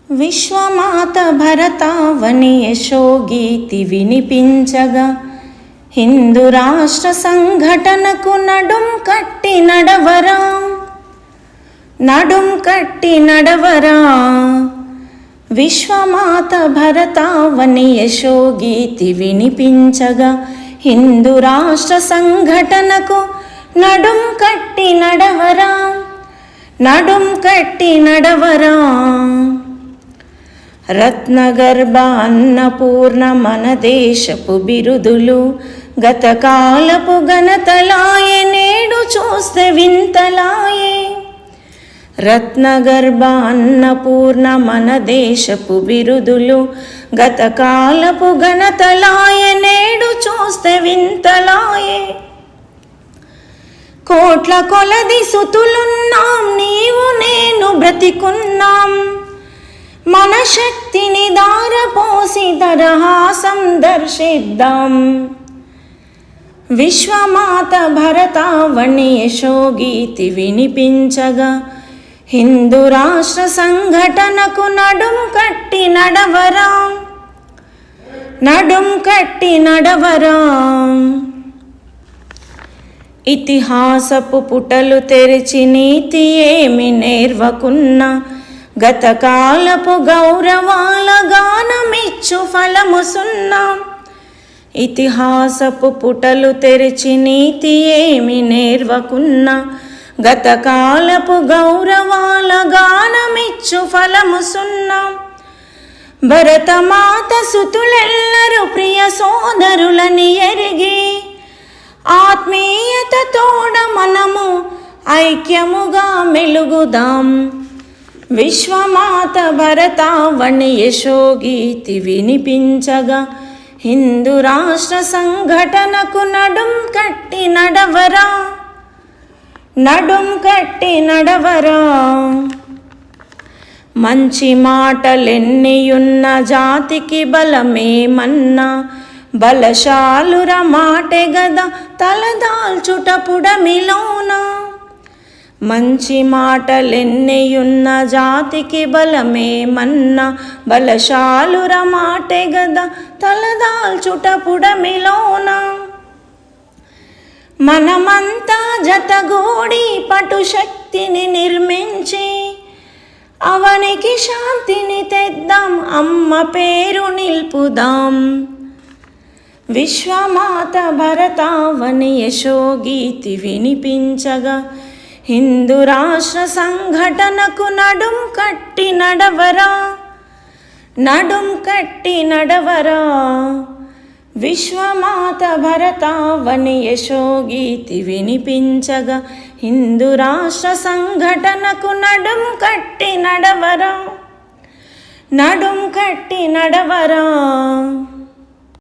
విశ్వమాత భరతావని యశోగీతి వినిపించగా హిందూ రాష్ట్ర సంఘటనకు నడుం కట్టి నడవరా, నడుం కట్టి నడవరా. విశ్వమాత భరతావని యశోగీతి వినిపించగా హిందూ రాష్ట్ర సంఘటనకు నడుం కట్టి నడవరా, నడుం కట్టి నడవరా. రత్నగర్భ అన్నపూర్ణ మన దేశపు బిరుదులు గతకాలపు ఘనతలాయే, నేడు చూస్తే వింతలాయే. రత్నగర్భ అన్నపూర్ణ మన దేశపు బిరుదులు గతకాలపు ఘనతలాయే, నేడు చూస్తే వింతలాయే. కోట్ల కొలది సుతులున్నాం, నీవు నేను బ్రతికున్నాం. మన శక్తిని దారపోసి దరహాసం దర్శిద్దాం. విశ్వమాత భరతావని యశోగీతి వినిపించగా హిందూ రాష్ట్ర సంఘటనకు నడుం కట్టి నడవరా, నడుం కట్టి నడవరా. ఇతిహాసపు పుటలు తెరిచి నీతి ఏమి నేర్వకున్నా, గతకాలపు గౌరవాల గానమిచ్చు ఫలము సున్నా. ఇతిహాసపు పుటలు తెరిచి నీతి ఏమి నేర్వకున్నా, గతకాలపు గౌరవాల గానమిచ్చు ఫలము సున్నా. భరతమాత సుతులెల్లరూ ప్రియ సోదరులని ఎరిగి, ఆత్మీయత తోడ మనము ఐక్యముగా మెలుగుదాం. విశ్వమాత భరతావని యశోగీతి వినిపించగా హిందూ రాష్ట్ర సంఘటనకు నడుం కట్టి నడవరా, నడుం కట్టి నడవరా. మంచి మాటలెన్నియున్న జాతికి బలమేమన్నా, బలశాలుర మాటె గద తలదాల్చుట పుడమిలోన. మంచి మాటలెన్నియున్న జాతికి బలమేమన్నా, బలశాలుర మాటె గద తలదాల్చుట పుడమిలోన. మనమంతా జతగూడి పటుశక్తిని నిర్మించి, అవనికి శాంతిని తెద్దాం, అమ్మ పేరు నిల్పుదాం. విశ్వమాత భరతావని యశోగీతి వినిపించగా హిందూ రాష్ట్ర సంఘటనకు నడుం కట్టి నడవరా, నడుం కట్టి నడవరా. విశ్వమాత భరతావని యశోగీతి వినిపించగా హిందూ రాష్ట్ర సంఘటనకు నడుం కట్టి నడవరా, నడుం కట్టి నడవరా.